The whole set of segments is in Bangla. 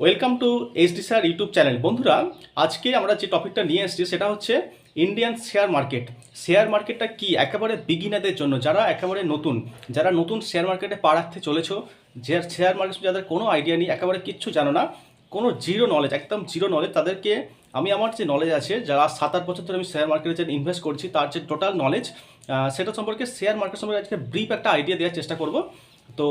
Welcome to HD sir YouTube channel. বন্ধুরা, আজকে আমরা যে টপিকটা নিয়ে এসেছি সেটা হচ্ছে ইন্ডিয়ান শেয়ার মার্কেট। শেয়ার মার্কেটটা কি একেবারে বিগিনারদের জন্য, যারা একেবারে নতুন, যারা নতুন শেয়ার মার্কেটে পা রাখতে চলেছো, যে শেয়ার মার্কেট যাদের কোনো আইডিয়া নেই, একেবারে কিচ্ছু জানো না, কোনো জিরো নলেজ, একদম জিরো নলেজ, তাদেরকে আমি আমার যে নলেজ আছে, যারা 7-8 বছর ধরে আমি শেয়ার মার্কেটে যে ইনভেস্ট করছি তার যে টোটাল নলেজ, সেটা সম্পর্কে শেয়ার মার্কেট সম্পর্কে আজকে ব্রিফ একটা আইডিয়া দেওয়ার চেষ্টা করব। তো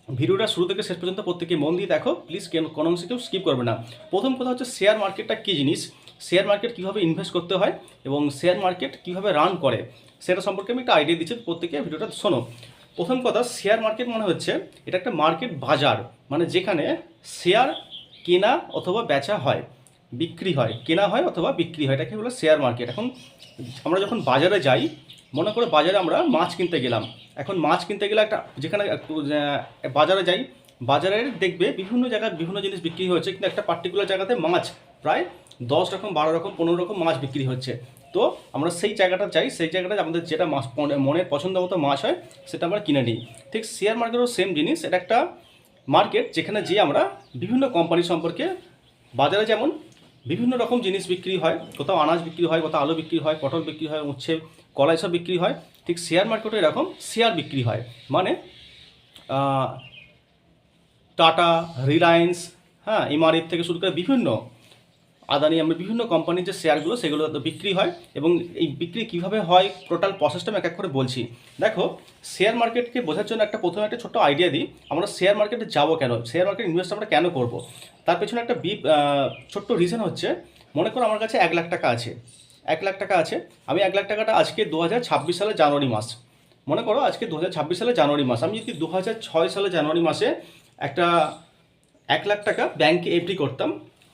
ভিডিওটা শুরু থেকে শেষ পর্যন্ত প্রত্যেকে মন দিয়ে দেখো প্লিজ, কোনো অংশে কেউ স্কিপ করবে না। প্রথম কথা হচ্ছে শেয়ার মার্কেটটা কী জিনিস, শেয়ার মার্কেট কীভাবে ইনভেস্ট করতে হয় এবং শেয়ার মার্কেট কীভাবে রান করে সেটা সম্পর্কে আমি একটা আইডিয়া দিচ্ছি, প্রত্যেকে ভিডিওটা শোনো। প্রথম কথা, শেয়ার মার্কেট মানে হচ্ছে এটা একটা মার্কেট বাজার, মানে যেখানে শেয়ার কেনা অথবা বেচা হয়, বিক্রি হয়, কেনা হয় অথবা বিক্রি হয়, এটাকে বলে শেয়ার মার্কেট। এখন আমরা যখন বাজারে যাই, মনে করো বাজারে আমরা মাছ কিনতে গেলাম, এখন মাছ কিনতে গেলে একটা যেখানে বাজারে যাই, বাজারে দেখবে বিভিন্ন জায়গায় বিভিন্ন জিনিস বিক্রি হচ্ছে, কিন্তু একটা পার্টিকুলার জায়গাতে মাছ প্রায় 10 রকম, 12 রকম, 15 রকম মাছ বিক্রি হচ্ছে। তো আমরা সেই জায়গাটা যাই, সেই জায়গাটায় আমাদের যেটা মাছ মনের পছন্দ মতো মাছ হয় সেটা আমরা কিনে নিই। ঠিক শেয়ার মার্কেটও সেম জিনিস, এটা একটা মার্কেট যেখানে যে আমরা বিভিন্ন কোম্পানি সম্পর্কে, বাজারে যেমন বিভিন্ন রকম জিনিস বিক্রি হয়, কোথাও আনাজ বিক্রি হয়, কোথাও আলু বিক্রি হয়, পটল বিক্রি হয়, উচ্ছে, কলা এসব বিক্রি হয়, ঠিক শেয়ার মার্কেটে এরকম শেয়ার বিক্রি হয়। মানে টাটা, রিলায়েন্স, হ্যাঁ, এমআরএফ থেকে শুরু করে বিভিন্ন আদানি, আমরা বিভিন্ন কোম্পানির যে শেয়ারগুলো সেগুলো বিক্রি হয়। এবং এই বিক্রি কীভাবে হয় টোটাল প্রসেসটা আমি এক এক করে বলছি। দেখো, শেয়ার মার্কেটকে বোঝার জন্য প্রথমে একটা ছোট্ট আইডিয়া দিই, আমরা শেয়ার মার্কেটে যাবো কেন, শেয়ার মার্কেট ইনভেস্ট আমরা কেন করব, তার পেছনে একটা ছোট্ট রিজন হচ্ছে, মনে করো আমার কাছে 1 লাখ টাকা আছে, 1 লাখ টাকা আছে, আমি 1 লাখ টাকাটা আজকে 2026 সালের জানুয়ারি মাস, মনে করো আজকে 2026 সালের জানুয়ারি মাস, আমি যদি 2006 সালের জানুয়ারি মাসে একটা 1 লাখ টাকা ব্যাংকে এফডি করতাম,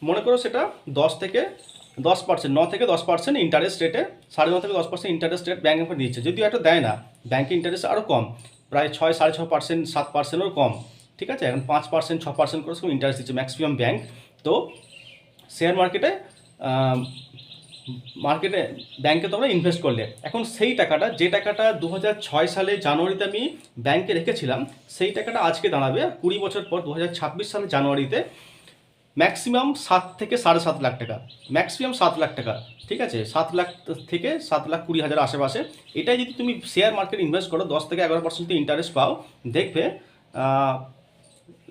মনে করো সেটা 9 থেকে 10% ইন্টারেস্ট রেটে, 9.5 থেকে 10% ইন্টারেস্ট রেট ব্যাঙ্ক আমাকে দিচ্ছে, যদিও এটা দেয় না, ব্যাঙ্কে ইন্টারেস্ট আরও কম, প্রায় 6-6.5%, 7%-এরও কম, ঠিক আছে, এখন 5%, 6% করে সব ইন্টারেস্ট দিচ্ছে ম্যাক্সিমাম ব্যাঙ্ক। তো শেয়ার মার্কেটে ব্যাংকে তোমরা ইনভেস্ট করলে, এখন সেই টাকাটা, যে টাকাটা 2006 সালে জানুয়ারিতে আমি ব্যাংকে রেখেছিলাম, সেই টাকাটা আজকে দাঁড়াবে 20 বছর পর 2026 সালে জানুয়ারিতে ম্যাক্সিমাম 7 থেকে 7.5 লাখ টাকা, ম্যাক্সিমাম 7 লাখ টাকা, ঠিক আছে, 7 লাখ থেকে 7,20,000 আশেপাশে। এটাই যদি তুমি শেয়ার মার্কেট ইনভেস্ট করো, 10 থেকে 11% ইন্টারেস্ট পাও, দেখবে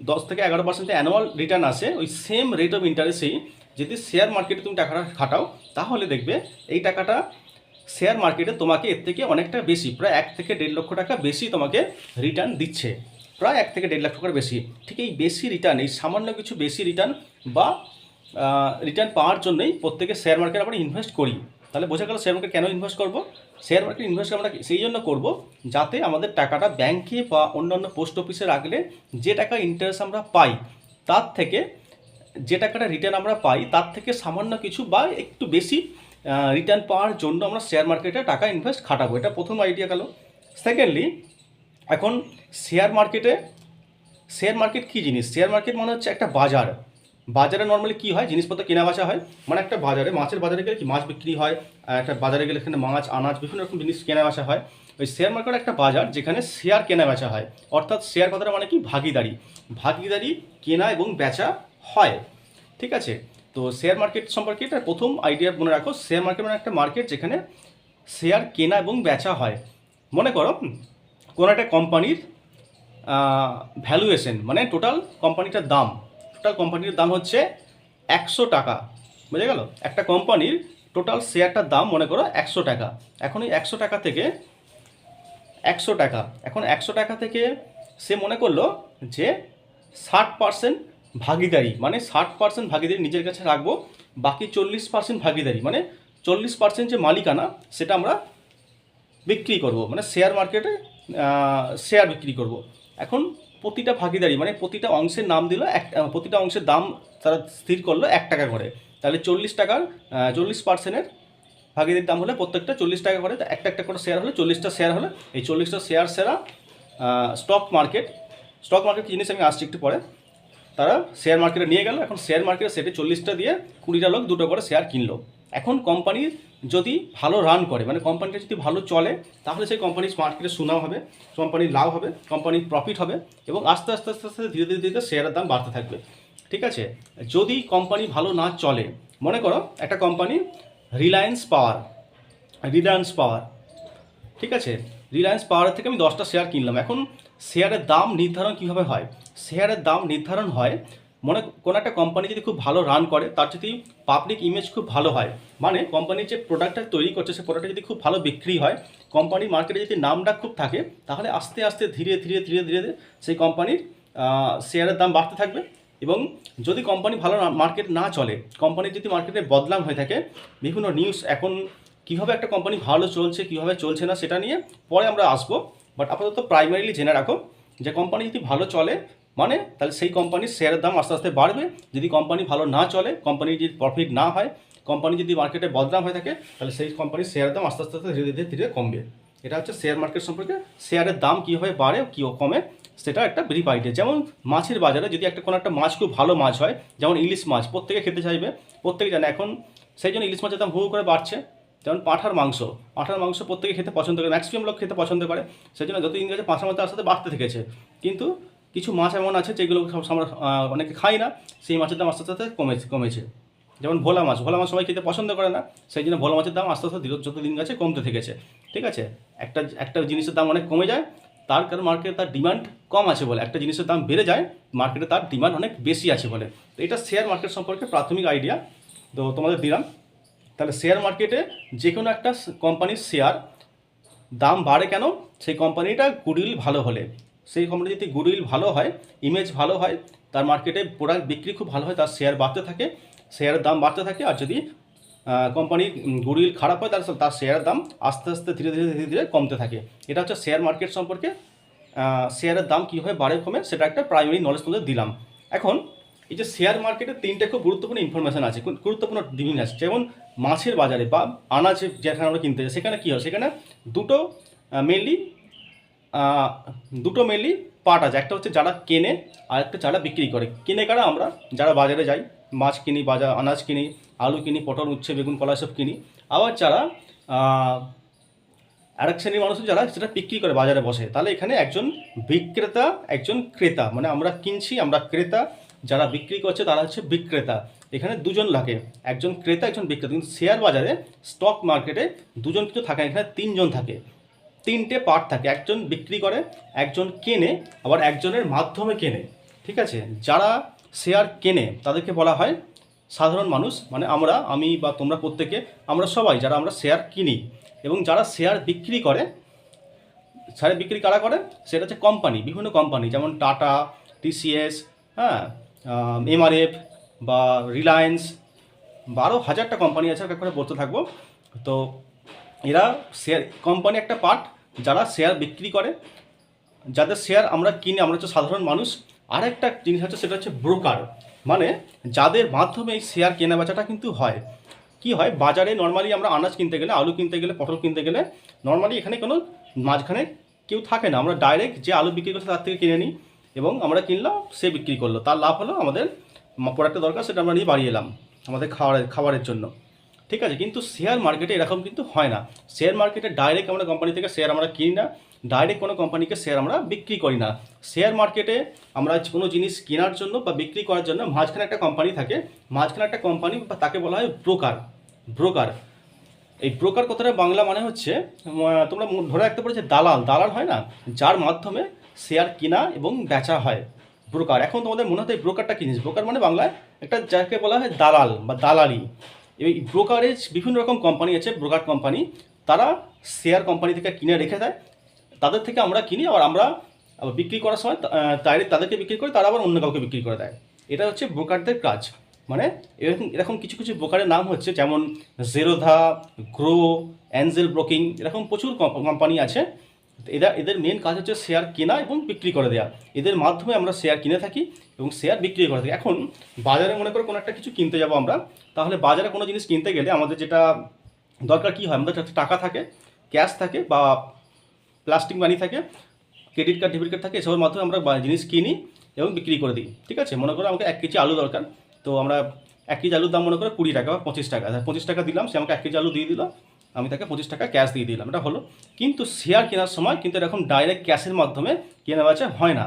10 থেকে 11% অ্যানুয়াল রিটার্ন আসে, ওই সেম রেট অফ ইন্টারেস্টেই যদি শেয়ার মার্কেটে তুমি টাকাটা খাটাও, তাহলে দেখবে এই টাকাটা শেয়ার মার্কেটে তোমাকে এর থেকে অনেকটা বেশি, প্রায় 1 থেকে 1.5 লক্ষ টাকা বেশি তোমাকে রিটার্ন দিচ্ছে, প্রায় 1 থেকে 1.5 লাখ টাকার বেশি। ঠিক এই বেশি রিটার্ন, এই সামান্য কিছু বেশি রিটার্ন বা রিটার্ন পাওয়ার জন্যই প্রত্যেকে শেয়ার মার্কেট আমরা ইনভেস্ট করি। তাহলে বোঝা গেল শেয়ার মার্কেট কেন ইনভেস্ট করব। শেয়ার মার্কেট ইনভেস্ট আমরা সেই জন্য করব, যাতে আমাদের টাকাটা ব্যাংকে বা অন্যান্য পোস্ট অফিসে রাখলে যে টাকা ইন্টারেস্ট আমরা পাই, তার থেকে, যে টাকাটা রিটার্ন আমরা পাই তার থেকে সামান্য কিছু বা একটু বেশি রিটার্ন পাওয়ার জন্য আমরা শেয়ার মার্কেটে টাকা ইনভেস্ট খাটাবো। এটা প্রথম আইডিয়া গেল। সেকেন্ডলি, এখন শেয়ার মার্কেট কী জিনিস, শেয়ার মার্কেট মানে হচ্ছে একটা বাজার। বাজারে নর্মালি কী হয়, জিনিসপত্র কেনা বেচা হয়, মানে একটা বাজারে, মাছের বাজারে গেলে কি মাছ বিক্রি হয়, একটা বাজারে গেলে এখানে মাছ, আনাজ, বিভিন্ন রকম জিনিস কেনা বেচা হয়। ওই শেয়ার মার্কেট একটা বাজার যেখানে শেয়ার কেনা বেচা হয়, অর্থাৎ শেয়ার কথাটা মানে কি, ভাগিদারি কেনা এবং বেচা হয়, ঠিক আছে। তো শেয়ার মার্কেট সম্পর্কে এটা প্রথম আইডিয়া মনে রাখো, শেয়ার মার্কেট মানে একটা মার্কেট যেখানে শেয়ার কেনা এবং বেচা হয়। মনে করো কোনো একটা কোম্পানির ভ্যালুয়েশন, মানে টোটাল কোম্পানিটার দাম হচ্ছে 100 টাকা, বুঝে গেল, একটা কোম্পানির টোটাল শেয়ারটার দাম মনে করো 100 টাকা। এখন এই 100 টাকা থেকে 100 টাকা থেকে সে মনে করলো যে 60% ভাগিদারি, মানে 60% ভাগিদারি নিজের কাছে রাখবো, বাকি 40% ভাগিদারি, মানে 40% যে মালিকানা সেটা আমরা বিক্রি করব, মানে শেয়ার মার্কেটে শেয়ার বিক্রি করব। এখন প্রতিটা ভাগিদারি, মানে প্রতিটা অংশের নাম দিল, প্রতিটা অংশের দাম তারা স্থির করলো 1 টাকা করে, তাহলে 40 টাকার 40%-এর ভাগিদারির দাম হলে প্রত্যেকটা 40 টাকা করে, একটা একটা করে শেয়ার হলে 40টা শেয়ার হলে, এই 40টা শেয়ার সেরা স্টক মার্কেট কি জিনিস আমি আসছি একটু পরে, তারা শেয়ার মার্কেটে নিয়ে গেল। এখন শেয়ার মার্কেটে সেটে 40টা দিয়ে 20টা লোক 2টো করে শেয়ার কিনলো। এখন কোম্পানির যদি ভালো রান করে, মানে কোম্পানিটা যদি ভালো চলে, তাহলে সেই কোম্পানির মার্কেটে সুনাম হবে, কোম্পানির লাভ হবে, কোম্পানির প্রফিট হবে, এবং আস্তে আস্তে ধীরে ধীরে শেয়ারের দাম বাড়তে থাকবে। ঠিক আছে। যদি কোম্পানি ভালো না চলে, মনে করো একটা কোম্পানি রিলায়েন্স পাওয়ার, ঠিক আছে, রিলায়েন্স পাওয়ারের থেকে আমি 10টা শেয়ার কিনলাম। এখন শেয়ারের দাম নির্ধারণ কীভাবে হয়? শেয়ারের দাম নির্ধারণ হয়, কোনো একটা কোম্পানি যদি খুব ভালো রান করে, তার যদি পাবলিক ইমেজ খুব ভালো হয়, মানে কোম্পানির যে প্রোডাক্টটা তৈরি করছে সেই প্রোডাক্টটা যদি খুব ভালো বিক্রি হয়, কোম্পানির মার্কেটে যদি নামটা খুব থাকে, তাহলে আস্তে আস্তে ধীরে ধীরে ধীরে ধীরে সেই কোম্পানির শেয়ারের দাম বাড়তে থাকবে। এবং যদি কোম্পানি ভালো মার্কেট না চলে, কোম্পানির যদি মার্কেটে বদনাম হয়ে থাকে, বিভিন্ন নিউজ এখন কীভাবে একটা কোম্পানি ভালো চলছে কীভাবে চলছে না সেটা নিয়ে পরে আমরা আসবো, বাট আপাতত প্রাইমারিলি জেনে রাখো যে কোম্পানি যদি ভালো চলে মানে তাহলে সেই কোম্পানির শেয়ারের দাম আস্তে আস্তে বাড়বে। যদি কোম্পানি ভালো না চলে, কোম্পানির যদি প্রফিট না হয়, কোম্পানি যদি মার্কেটে বদনাম হয়ে থাকে, তাহলে সেই কোম্পানির শেয়ারের দাম আস্তে আস্তে ধীরে ধীরে ধীরে কমবে। এটা হচ্ছে শেয়ার মার্কেট সম্পর্কে শেয়ারের দাম কীভাবে বাড়ে কী কমে সেটা একটা ব্রিফ আইডিয়া। যেমন মাছের বাজারে যদি কোনো একটা মাছ খুব ভালো মাছ হয়, যেমন ইলিশ মাছ প্রত্যেকে খেতে চাইবে, প্রত্যেকে জানে, এখন সেই জন্য ইলিশ মাছের দাম হু করে বাড়ছে। যেমন পাঁঠার মাংস প্রত্যেকে খেতে পছন্দ করে, ম্যাক্সিমাম লোক খেতে পছন্দ করে, সেই জন্য যতদিন গেছে পাঁঠার মাংস আস্তে আস্তে বাড়তে থেকেছে। কিন্তু কিছু মাছ এমন আছে যেগুলো আমরা অনেকে খাই না, সেই মাছের দাম আস্তে আস্তে কমেছে। যেমন ভোলা মাছ সবাই খেতে পছন্দ করে না, সেই জন্য ভোলা মাছের দাম আস্তে আস্তে যত দিন গেছে কমতে থেকেছে। ঠিক আছে, একটা জিনিসের দাম অনেক কমে যায়, তার কারণ মার্কেটে তার ডিমান্ড কম আছে বলে। একটা জিনিসের দাম বেড়ে যায়, মার্কেটে তার ডিমান্ড অনেক বেশি আছে বলে। তো এটা শেয়ার মার্কেট সম্পর্কে প্রাথমিক আইডিয়া তো তোমাদের দিলাম। তাহলে শেয়ার মার্কেটে যে কোনো একটা কোম্পানির শেয়ার দাম বাড়ে কেন? সেই কোম্পানিটা গুডউইল ভালো হলে, সেই কোম্পানি যদি গুডউইল ভালো হয়, ইমেজ ভালো হয়, তার মার্কেটে প্রোডাক্ট বিক্রি খুব ভালো হয়, তার শেয়ার বাড়তে থাকে, শেয়ারের দাম বাড়তে থাকে। আর যদি কোম্পানির গুডউইল খারাপ হয়, তাহলে তার শেয়ারের দাম আস্তে আস্তে ধীরে ধীরে ধীরে ধীরে কমতে থাকে। এটা হচ্ছে শেয়ার মার্কেট সম্পর্কে শেয়ারের দাম কীভাবে বাড়ে কমে সেটা একটা প্রাইমারি নলেজ তোমাদের দিলাম। এখন এই যে শেয়ার মার্কেটে 3টে খুব গুরুত্বপূর্ণ ইনফরমেশান আছে, গুরুত্বপূর্ণ জিনিস আছে। যেমন মাছের বাজারে বা আনাজ যেখানে আমরা কিনতে যাই, সেখানে কী হয়, সেখানে দুটো মেনলি পার্ট আছে। একটা হচ্ছে যারা কেনে, আর একটা যারা বিক্রি করে। কেনে কারা? আমরা যারা বাজারে যাই, মাছ কিনি, আনাজ কিনি, আলু কিনি, পটল, উচ্ছে, বেগুন, কলা সব কিনি। আবার যারা আরেক শ্রেণীর মানুষ যারা সেটা বিক্রি করে বাজারে বসে। তাহলে এখানে একজন বিক্রেতা, একজন ক্রেতা, মানে আমরা কিনছি, আমরা ক্রেতা, যারা বিক্রি করছে তারা হচ্ছে বিক্রেতা। এখানে দুজন লাগে, একজন ক্রেতা, একজন বিক্রেতা। কিন্তু শেয়ার বাজারে, স্টক মার্কেটে দুজন কিন্তু থাকে, এখানে 3জন থাকে, 3টে পার্ট থাকে। একজন বিক্রি করে, একজন কেনে, আবার একজনের মাধ্যমে কেনে। ঠিক আছে, যারা শেয়ার কেনে তাদেরকে বলা হয় সাধারণ মানুষ, মানে আমি বা তোমরা প্রত্যেকে, আমরা সবাই যারা আমরা শেয়ার কিনি। এবং যারা শেয়ার বিক্রি করে, শেয়ার বিক্রি কারা করে? সেটা হচ্ছে কোম্পানি, বিভিন্ন কোম্পানি, যেমন টাটা, টিসিএস, হ্যাঁ, এমআরএফ বা রিলায়েন্স, 12,000টা কোম্পানি আছে, এক করে বলতে থাকবো। তো এরা শেয়ার কোম্পানি একটা পার্ট, যারা শেয়ার বিক্রি করে, যাদের শেয়ার আমরা কিনি, আমরা হচ্ছে সাধারণ মানুষ। আর একটা জিনিস হচ্ছে, সেটা হচ্ছে ব্রোকার, মানে যাদের মাধ্যমে এই শেয়ার কেনা বেচাটা কিন্তু হয়। কি হয়, বাজারে নর্মালি আমরা আনাজ কিনতে গেলে, আলু কিনতে গেলে, পটল কিনতে গেলে, নর্মালি এখানে কোনো মাঝখানে কেউ থাকে না। আমরা ডাইরেক্ট যে আলু বিক্রি করছে তার থেকে কিনে নিই, এবং আমরা কিনলাম, সে বিক্রি করলো, তার লাভ হলো, আমাদের প্রোডাক্টের দরকার সেটা আমরা নিয়ে বাড়িয়ে এলাম আমাদের খাবারের জন্য। ঠিক আছে, কিন্তু শেয়ার মার্কেটে এরকম কিন্তু হয় না। শেয়ার মার্কেটে ডাইরেক্ট আমরা কোম্পানি থেকে শেয়ার আমরা কিনি না, ডাইরেক্ট কোনো কোম্পানিকে শেয়ার আমরা বিক্রি করি না। শেয়ার মার্কেটে আমরা কোনো জিনিস কেনার জন্য বা বিক্রি করার জন্য মাঝখানে একটা কোম্পানি থাকে, মাঝখানে একটা কোম্পানি, বা তাকে বলা হয় ব্রোকার। এই ব্রোকার কথাটা বাংলা মানে হচ্ছে, তোমরা ধরে রাখতে পারো যে দালাল হয় না, যার মাধ্যমে শেয়ার কেনা এবং বেচা হয়, ব্রোকার। এখন তোমাদের মনে হতে ব্রোকারটা কি জিনিস? ব্রোকার মানে বাংলায় একটা যাকে বলা হয় দালাল বা দালালি। এই ব্রোকারেজ বিভিন্ন রকম কোম্পানি আছে, ব্রোকার কোম্পানি, তারা শেয়ার কোম্পানি থেকে কিনে রেখে দেয়, তাদের থেকে আমরা কিনি, আবার আমরা বিক্রি করার সময় তাদেরকে বিক্রি করে, তারা আবার অন্য কাউকে বিক্রি করে দেয়। এটা হচ্ছে ব্রোকারদের কাজ। মানে এরকম কিছু কিছু ব্রোকারের নাম হচ্ছে, যেমন জেরোধা, গ্রো, অ্যাঞ্জেল ব্রোকিং, এরকম প্রচুর কোম্পানি আছে। এদের মেন কাজ হচ্ছে শেয়ার কেনা এবং বিক্রি করে দেওয়া। এদের মাধ্যমে আমরা শেয়ার কিনে থাকি এবং শেয়ার বিক্রি করে থাকি। এখন বাজারে মনে করে কোনো একটা কিছু কিনতে যাব আমরা, তাহলে বাজারে কোনো জিনিস কিনতে গেলে আমাদের যেটা দরকার কী হয়, আমাদের টাকা থাকে, ক্যাশ থাকে, বা প্লাস্টিক মানি থাকে, ক্রেডিট কার্ড, ডেবিট কার্ড থাকে, এসবের মাধ্যমে আমরা জিনিস কিনি এবং বিক্রি করে দিই। ঠিক আছে, মনে করো আমাকে 1 কেজি আলু দরকার, তো আমরা 1 কেজি আলুর দাম মনে করো 20 টাকা বা 25 টাকা, 25 টাকা দিলাম, সে আমাকে 1 কেজি আলু দিয়ে দিল, আমি তাকে 25 টাকা ক্যাশ দিয়ে দিলাম, এটা হলো। কিন্তু শেয়ার কেনার সময় কিন্তু এরকম ডাইরেক্ট ক্যাশের মাধ্যমে কেনা বেচা হয় না।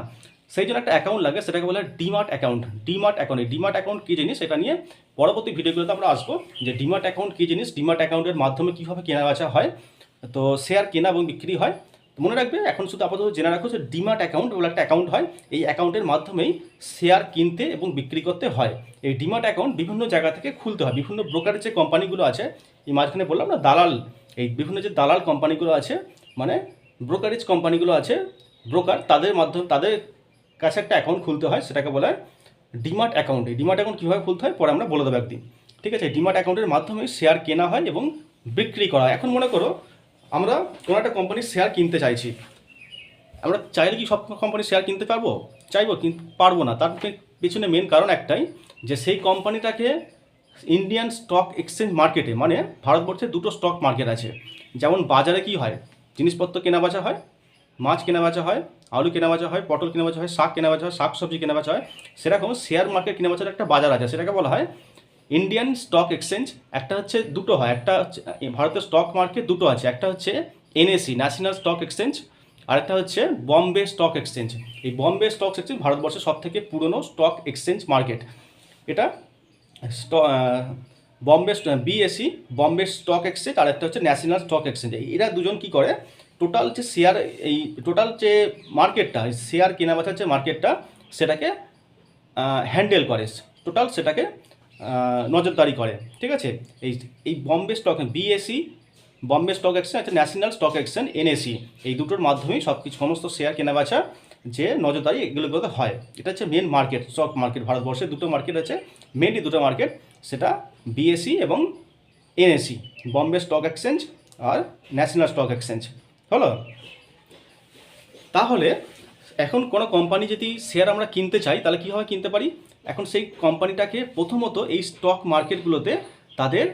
সেই জন্য একটা অ্যাকাউন্ট লাগে, সেটাকে বলে ডিমার্ট অ্যাকাউন্ট। ডিমার্ট অ্যাকাউন্ট, এই ডিমার্ট অ্যাকাউন্ট কী জিনিস সেটা নিয়ে পরবর্তী ভিডিওগুলোতে আমরা আসবো, যে ডিমার্ট অ্যাকাউন্ট কী জিনিস, ডিমার্ট অ্যাকাউন্টের মাধ্যমে কীভাবে কেনা বেচা হয়, তো শেয়ার কেনা এবং বিক্রি হয়। মনে রাখবে, এখন শুধু আপাতত জেনে রাখো যে ডিমার্ট অ্যাকাউন্ট বলে একটা অ্যাকাউন্ট হয়, এই অ্যাকাউন্টের মাধ্যমেই শেয়ার কিনতে এবং বিক্রি করতে হয়। এই ডিমার্ট অ্যাকাউন্ট বিভিন্ন জায়গা থেকে খুলতে হয়, বিভিন্ন ব্রোকারের যে কোম্পানিগুলো আছে, এই মাঝখানে বললাম না দালাল, এই বিভিন্ন যে দালাল কোম্পানিগুলো আছে, মানে ব্রোকারেজ কোম্পানিগুলো আছে, ব্রোকার, তাদের মাধ্যমে তাদের কাছে একটা অ্যাকাউন্ট খুলতে হয়, সেটাকে বলা হয় ডিমার্ট অ্যাকাউন্ট। এই ডিমার্ট অ্যাকাউন্ট কীভাবে খুলতে হয় পরে আমরা বলে দেবো একদিন, ঠিক আছে। ডিমার্ট অ্যাকাউন্টের মাধ্যমে শেয়ার কেনা হয় এবং বিক্রি করা হয়। এখন মনে করো আমরা কোনো একটা কোম্পানির শেয়ার কিনতে চাইছি, আমরা চাইলে কি সব কোম্পানির শেয়ার কিনতে পারবো? চাইবো, কিন্তু পারবো না। তার পেছনে মেন কারণ একটাই, যে সেই কোম্পানিটাকে ইন্ডিয়ান স্টক এক্সচেঞ্জ মার্কেটে, মানে ভারতবর্ষে দুটো স্টক মার্কেট আছে। যেমন বাজারে কি হয়, জিনিসপত্র কেনা বেচা হয়, মাছ কেনা বেচা হয়, আলু কেনা বেচা হয়, পটল কেনা বেচা হয়, শাক কেনা বেচা হয়, শাক সবজি কেনা বেচা হয়, সেরকম শেয়ার মার্কেট কেনা বেচার একটা বাজার আছে, সেটাকে বলা হয় ইন্ডিয়ান স্টক এক্সচেঞ্জ। একটা হচ্ছে, দুটো হয়, একটা হচ্ছে ভারতের স্টক মার্কেট দুটো আছে, একটা হচ্ছে এনএসি ন্যাশনাল স্টক এক্সচেঞ্জ, আরেকটা হচ্ছে বম্বে স্টক এক্সচেঞ্জ। এই বম্বে স্টক এক্সচেঞ্জ ভারতবর্ষের সব থেকে পুরনো স্টক এক্সচেঞ্জ মার্কেট। এটা Bombay BSE Bombay stock exchange, আর একটা হচ্ছে ন্যাশনাল স্টক এক্সচেঞ্জ। এরা দুজন কি করে, টোটাল যে শেয়ার, এই টোটাল যে মার্কেটটা, শেয়ার কেনা বেচার যে মার্কেটটা, সেটাকে হ্যান্ডেল করে, টোটাল সেটাকে নজরদারি করে, ঠিক আছে। এই এই Bombay stock BAC Bombay stock exchange আছে, ন্যাশনাল স্টক এক্সচেঞ্জ এনএসি, এই দুটোর মাধ্যমেই সমস্ত শেয়ার কেনাবেচা যে নজরদারি এগুলোতে হয়। এটা হচ্ছে মেন মার্কেট, স্টক মার্কেট। ভারতবর্ষে দুটো মার্কেট আছে, মেনলি দুটো মার্কেট, সেটা বিএসি এবং এনএসি, বম্বে স্টক এক্সচেঞ্জ আর ন্যাশনাল স্টক এক্সচেঞ্জ হলো। তাহলে এখন কোনো কোম্পানি যদি শেয়ার আমরা কিনতে চাই, তাহলে কীভাবে কিনতে পারি? এখন সেই কোম্পানিটাকে প্রথমত এই স্টক মার্কেটগুলোতে তাদের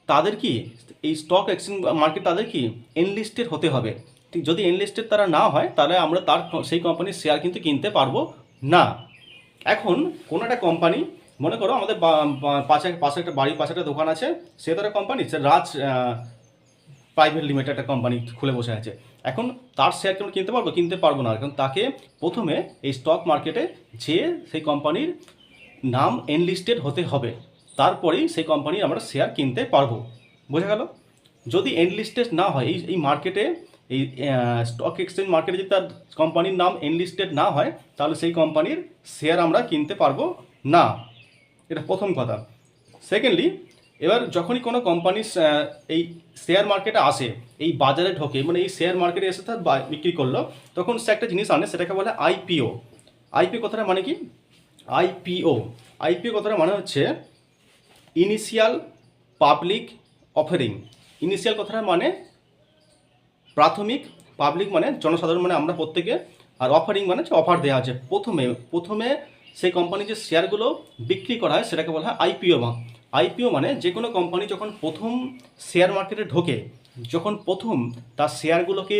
তাদের কি এই স্টক এক্সচেঞ্জ মার্কেট তাদের কি এনলিস্টেড হতে হবে। ঠিক, যদি এনলিস্টেড তারা না হয়, তাহলে আমরা সেই কোম্পানির শেয়ার কিন্তু কিনতে পারবো না। এখন কোনো একটা কোম্পানি, মনে করো আমাদের পাশে একটা বাড়ির পাশে একটা দোকান আছে, সে তার কোম্পানি, সে রাজ প্রাইভেট লিমিটেড একটা কোম্পানি খুলে বসে আছে। এখন তার শেয়ার কেন কিনতে পারবো? কিনতে পারবো না, কারণ তাকে প্রথমে এই স্টক মার্কেটে যে সেই কোম্পানির নাম এনলিস্টেড হতে হবে, তারপরেই সেই কোম্পানির আমরা শেয়ার কিনতে পারবো। বোঝা গেল? যদি এনলিস্টেড না হয় এই মার্কেটে, এই স্টক এক্সচেঞ্জ মার্কেটে যদি তার কোম্পানির নাম এনলিস্টেড না হয়, তাহলে সেই কোম্পানির শেয়ার আমরা কিনতে পারবো না। এটা প্রথম কথা। সেকেন্ডলি, এবার যখনই কোনো কোম্পানি এই শেয়ার মার্কেটে আসে, এই বাজারে ঢোকে, মানে এই শেয়ার মার্কেটে এসে তার বিক্রি করলো, তখন সে একটা জিনিস আনে, সেটাকে বলে আইপিও। আইপিও কথাটা মানে কি? আইপিও কথাটা মানে হচ্ছে ইনিশিয়াল পাবলিক অফারিং। ইনিশিয়াল কথাটা মানে প্রাথমিক, পাবলিক মানে জনসাধারণ, মানে আমরা প্রত্যেকে, আর অফারিং মানে হচ্ছে অফার দেওয়া আছে। প্রথমে সেই কোম্পানির যে শেয়ারগুলো বিক্রি করা হয়, সেটাকে বলা হয় আইপিও। আইপিও মানে যে কোনো কোম্পানি যখন প্রথম শেয়ার মার্কেটে ঢোকে, যখন প্রথম তার শেয়ারগুলোকে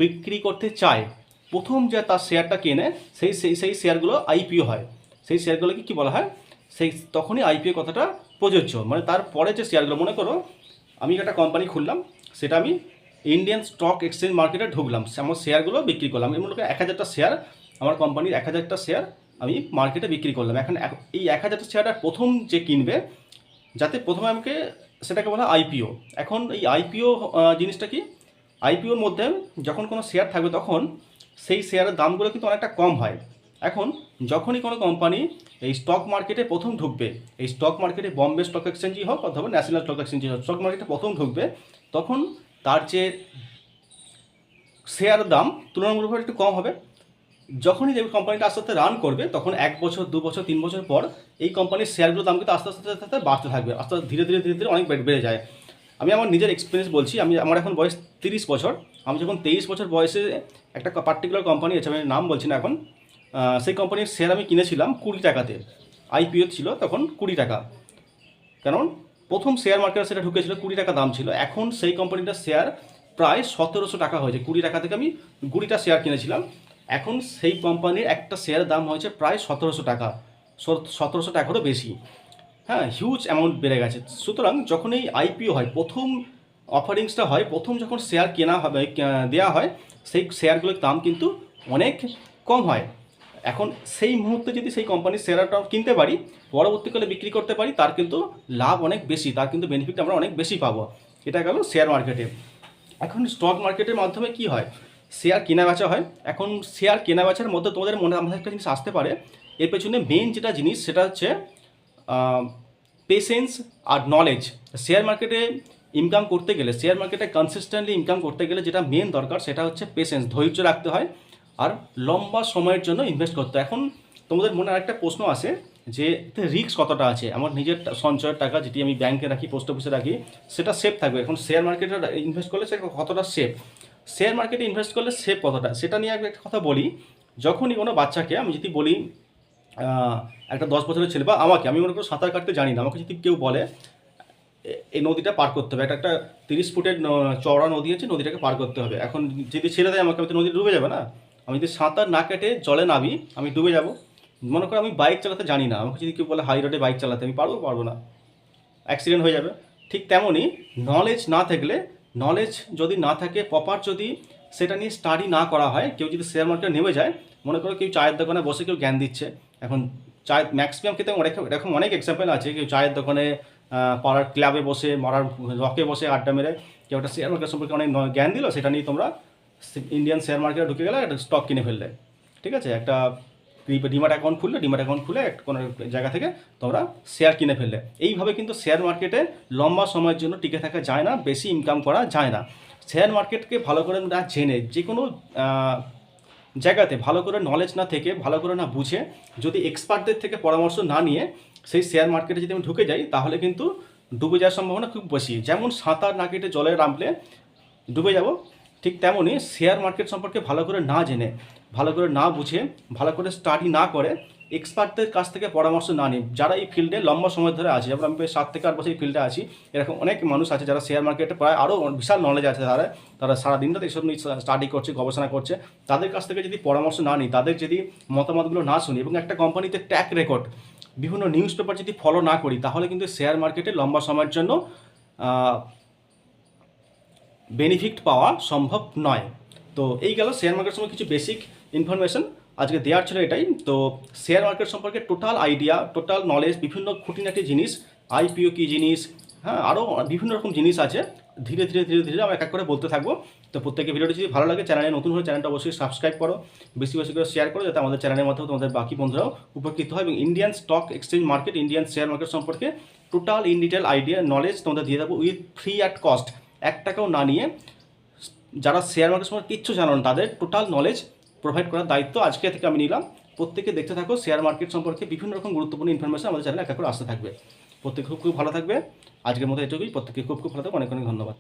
বিক্রি করতে চায়, প্রথম যে তার শেয়ারটা কেনে, সেই শেয়ারগুলো আইপিও হয়। সেই শেয়ারগুলোকে কী বলা হয়? তখনই আইপিও কথাটা প্রযোজ্য। মানে তারপরে যে শেয়ারগুলো, মনে করো আমি একটা কোম্পানি খুললাম, সেটা আমি ইন্ডিয়ান স্টক এক্সচেঞ্জ মার্কেটে ঢুকলাম, আমার শেয়ারগুলো বিক্রি করলাম। এমন 1000টা শেয়ার, আমার কোম্পানির 1000টা শেয়ার আমি মার্কেটে বিক্রি করলাম। এখন এই 1000টা শেয়ারটা প্রথম যে কিনবে, যাতে প্রথমে আমাকে, সেটাকে বলা আইপিও। এখন এই আইপিও জিনিসটা কি? আইপিওর মধ্যে যখন কোনো শেয়ার থাকবে, তখন সেই শেয়ারের দামগুলো কিন্তু অনেকটা কম হয়। এখন যখনই কোনো কোম্পানি এই স্টক মার্কেটে প্রথম ঢুকবে, এই স্টক মার্কেটে বম্বে স্টক এক্সচেঞ্জই হোক অথবা ন্যাশনাল স্টক এক্সচেঞ্জই হোক, স্টক মার্কেটে প্রথম ঢুকবে, তখন তার যে শেয়ার দাম তুলনামূলকভাবে একটু কম হবে। যখনই যে কোম্পানিটা আস্তে আস্তে রান করবে, তখন 1 বছর 2 বছর 3 বছর পর এই কোম্পানির শেয়ারগুলোর দাম কিন্তু আস্তে আস্তে বাড়তে থাকবে, আস্তে আস্তে ধীরে ধীরে অনেক বেড়ে যায়। আমি আমার নিজের এক্সপিরিয়েন্স বলছি। আমার এখন বয়স 30 বছর। আমি যখন 23 বছর বয়সে একটা পার্টিকুলার কোম্পানি আছে, আমি নাম বলছি না এখন, সেই কোম্পানির শেয়ার আমি কিনেছিলাম 20 টাকাতে। আইপিও ছিল তখন 20 টাকা, কারণ প্রথম শেয়ার মার্কেটে সেটা ঢুকেছিল, 20 টাকা দাম ছিল। এখন সেই কোম্পানিটার শেয়ার প্রায় 1700 টাকা হয়েছে। 20 টাকা থেকে আমি 20টা শেয়ার কিনেছিলাম, এখন সেই কোম্পানির একটা শেয়ারের দাম হয়েছে প্রায় 1700 টাকা, 1700 টাকারও বেশি। হ্যাঁ, হিউজ অ্যামাউন্ট বেড়ে গেছে। সুতরাং যখন এই আইপিও হয়, প্রথম অফারিংসটা হয়, প্রথম যখন শেয়ার কেনা হবে, দেওয়া হয়, সেই শেয়ারগুলোর দাম কিন্তু অনেক কম হয়, এখন সেই মুহূর্তে যদি সেই কোম্পানির শেয়ারটা কিনতে পারি, পরবর্তীকালে বিক্রি করতে পারি, তার কিন্তু লাভ অনেক বেশি, তার কিন্তু বেনিফিট আমরা অনেক বেশি পাবো। এটা গেল শেয়ার মার্কেটে। এখন স্টক মার্কেটের মাধ্যমে কি হয়, শেয়ার কেনা বেচা হয়। এখন শেয়ার কেনা বেচার মধ্যে তোমাদের মনে আমাদের একটা জিনিস আসতে পারে, এর পেছনে মেন যেটা জিনিস সেটা হচ্ছে পেশেন্স আর নলেজ। শেয়ার মার্কেটে ইনকাম করতে গেলে, শেয়ার মার্কেটে কনসিস্টেন্টলি ইনকাম করতে গেলে যেটা মেন দরকার সেটা হচ্ছে পেশেন্স, ধৈর্য রাখতে হয়, আর লম্বা সময়ের জন্য ইনভেস্ট করতে হয়। এখন তোমাদের মনে আরেকটা প্রশ্ন আসে যে রিস্ক কতটা আছে, আমার নিজের সঞ্চয়ের টাকা যেটি আমি ব্যাংকে রাখি, পোস্ট অফিসে রাখি, সেটা সেফ থাকবে, এখন শেয়ার মার্কেটে ইনভেস্ট করলে সেটা কতটা সেফ, শেয়ার মার্কেটে ইনভেস্ট করলে সেফ কতটা, সেটা নিয়ে আমি একটা কথা বলি। যখনই কোনো বাচ্চাকে আমি যদি বলি, একটা 10 বছরের ছেলে বা আমাকে, আমি মনে করি সাঁতার কাটতে জানি না, আমাকে যদি কেউ বলে এই নদীটা পার করতে হবে, একটা 30 ফুটের চওড়া নদী আছে, নদীটাকে পার করতে হবে, এখন যদি ছেড়ে দেয় আমাকে, আমি তো নদী ডুবে যাবে না, আমি যদি সাঁতার না কেটে জলে নামি আমি ডুবে যাব। মনে করো আমি বাইক চালাতে জানি না, আমাকে যদি কেউ বলে হাই রোডে বাইক চালাতে, আমি পারবো না, অ্যাক্সিডেন্ট হয়ে যাবে। ঠিক তেমনই নলেজ না থাকলে, নলেজ যদি না থাকে প্রপার, যদি সেটা নিয়ে স্টাডি না করা হয়, কেউ যদি শেয়ার মার্কেটে নেমে যায়, মনে করো কেউ চায়ের দোকানে বসে কেউ জ্ঞান দিচ্ছে, এখন চায় ম্যাক্সিমাম ক্ষেত্রে এরকম অনেক এক্সাম্পল আছে, কেউ চায়ের দোকানে পাড়ার ক্লাবে বসে, মারার রকে বসে আড্ডা মেরে কেউ একটা শেয়ার মার্কেট সম্পর্কে অনেক জ্ঞান দিল, সেটা নিয়ে তোমরা ইন্ডিয়ান শেয়ার মার্কেটে ঢুকে গেলে একটা স্টক কিনে ফেললে, ঠিক আছে, একটা ডিমাট অ্যাকাউন্ট খুললে, ডিমাট অ্যাকাউন্ট খুলে কোনো জায়গা থেকে তোমরা শেয়ার কিনে ফেললে। এইভাবে কিন্তু শেয়ার মার্কেটে লম্বা সময়ের জন্য টিকে থাকা যায় না, বেশি ইনকাম করা যায় না। শেয়ার মার্কেটকে ভালো করে না জেনে, যে কোনো জায়গাতে ভালো করে নলেজ না থেকে, ভালো করে না বুঝে, যদি এক্সপার্টদের থেকে পরামর্শ না নিয়ে সেই শেয়ার মার্কেটে যদি আমি ঢুকে যাই, তাহলে কিন্তু ডুবে যাওয়ার সম্ভাবনা খুব বেশি। যেমন সাঁতার না কেটে জলে নামলে ডুবে যাব, ঠিক তেমনই শেয়ার মার্কেট সম্পর্কে ভালো করে না জেনে, ভালো করে না বুঝে, ভালো করে স্টাডি না করে, এক্সপার্টদের কাছ থেকে পরামর্শ না নিয়ে, যারা এই ফিল্ডে লম্বা সময় ধরে আছে, যেমন আমি 7 থেকে 8 বছর এই ফিল্ডে আছি, এরকম অনেক মানুষ আছে যারা শেয়ার মার্কেটে প্রায় আরও বিশাল নলেজ আছে, তারা সারাদিন রাত এইসব নিয়ে স্টাডি করছে, গবেষণা করছে, তাদের কাছ থেকে যদি পরামর্শ না নিই, তাদের যদি মতামতগুলো না শুনি, এবং একটা কোম্পানিতে ট্র্যাক রেকর্ড, বিভিন্ন নিউজ পেপার যদি ফলো না করি, তাহলে কিন্তু শেয়ার মার্কেটে লম্বা সময়ের জন্য বেনিফিট পাওয়া সম্ভব নয়। তো এই গেল শেয়ার মার্কেট সম্পর্কে কিছু বেসিক ইনফরমেশন আজকে দেওয়ার ছিল এটাই। তো শেয়ার মার্কেট সম্পর্কে টোটাল আইডিয়া, টোটাল নলেজ, বিভিন্ন খুঁটিনাটি জিনিস, আইপিও কী জিনিস, হ্যাঁ, আরও বিভিন্ন রকম জিনিস আছে, ধীরে ধীরে ধীরে ধীরে আমি এক এক করে বলতে থাকবো। তো প্রত্যেকে ভিডিওটি যদি ভালো লাগে, চ্যানেলে নতুন হলে চ্যানেলটা অবশ্যই সাবস্ক্রাইব করো, বেশি বেশি করে শেয়ার করো, যাতে আমাদের চ্যানেলের মাধ্যমে তোমাদের বাকি বন্ধুরাও উপকৃত হয়, এবং Indian stock exchange market, Indian share market সম্পর্কে total in detail idea knowledge তোমাদের দিয়ে দেবো উইথ ফ্রি অ্যাট কস্ট, 1 টাকাও না নিয়ে। যারা শেয়ার মার্কেট সম্পর্কে কিচ্ছু জানো না, তাদের টোটাল নলেজ প্রোভাইড করার দায়িত্ব আজকে থেকে আমি নিলাম। প্রত্যেকে দেখতে থাকো, শেয়ার মার্কেট সম্পর্কে বিভিন্ন রকম গুরুত্বপূর্ণ ইনফরমেশন আমাদের চ্যানেলে এক এক করে আসতে থাকবে। প্রত্যেকে খুব খুব ভালো থাকবে। আজকের মতো এটুকুই, প্রত্যেকে খুব খুব ভালো থাকবে, অনেক অনেক ধন্যবাদ।